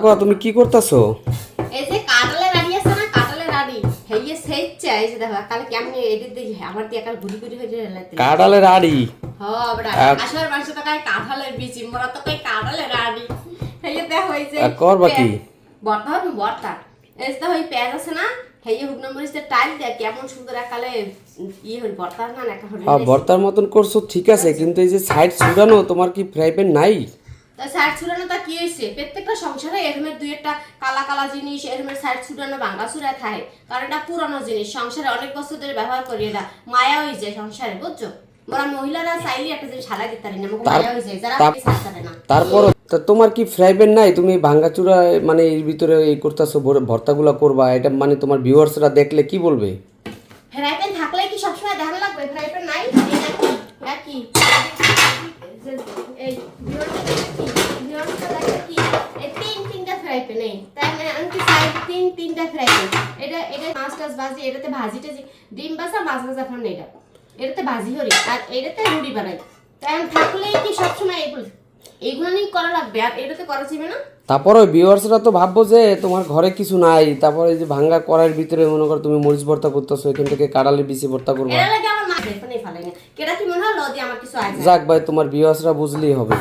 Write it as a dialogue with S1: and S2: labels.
S1: কো তুমি কি করতেছো?
S2: এই যে কাটালে রাডি আছে না, কাটালে রাডি হেইয়ে সেচ্ছে এই যে দেখো কালে কেমনে এডিট দেখি আমার দিয়ে কাল গুড়ি গুড়ি হয়ে লাইতে
S1: কাটালের আড়ি
S2: হ্যাঁ বড়া আসলে মানুষ তো কাই কাটালের বিচি মোরা তো কাই কাটালে রাডি হেইয়ে দেখো এই যে
S1: করবা কি
S2: বর্তা এই যে ওই পেঁয়াজ আছে না হেইয়ে হুগনা মরিচে টাইল দেয়া কেমন সুন্দর একালে ইয়ে হল বর্তা না একটা হল
S1: ভর্তার মতন করছো ঠিক আছে, কিন্তু এই যে সাইড ছুড়ানো তোমার কি ফ্রাই প্যান নাই?
S2: তা সাইড ছুড়ানো তা কি হয়েছে? প্রত্যেকটা সংসারে এরমের দুই একটা কালা কালা জিনিস এরমের সাইড ছুড়ানো ভাঙা চুরা থাকে, কারণ এটা পুরানো জিনিস, সংসারে অনেক বছর ধরে ব্যবহার করি, এটা মায়া হয়ে যায় সংসারে, বুঝছো? মোরা মহিলারা চাইলে একটা জিনিস হালাই দিতে পারি না, আমাকে মায়া হয়ে যায় যারা ছাড়তে না।
S1: তারপর তোমার কি ফ্রাই প্যান নাই? তুমি ভাঙাচুরা মানে এর ভিতরে এই করতেছো, ভর্তাগুলো করবা, এটা মানে তোমার ভিউয়ার্সরা দেখলে কি বলবে?
S2: ফ্রাই প্যান থাকলে কি সবসময় দেখানো লাগবে ফ্রাই প্যান নাই? এটা কি এই ভিউয়ার্সরা দেখে কি এই তিনটা ফ্রাই প্যান এই তাই মানে আমি সাইড তিনটা ফ্রাই প্যান, এটা মাছ টাছ ভাজি, এটাতে ভাজিটা ডিম ভাজা মাছ ভাজা ফান, এটাতে ভাজি করি আর এটাতে রুটি বানাই, তাই থাকলে কি সবসময় এইগুলো নিয়ে করা লাগবে আর এটাতে করা যাবে না।
S1: তারপর ওই ভিউয়ার্সরা তো ভাববো যে তোমার ঘরে কিছু নাই, তারপরে এই যে ভাঙ্গা কড়াইয়ের ভিতরে মনে করো তুমি মরিচ ভর্তা করতেছো, এখান থেকে কাঁড়ালের বিচি ভর্তা করবা।
S2: এর লাগে আমার মা দেখে নেই ফেলে না, কেডা কি মনে হলো যে আমার কিছু আছে।
S1: যাক ভাই, তোমার ভিউয়ার্সরা বুঝলেই হবে।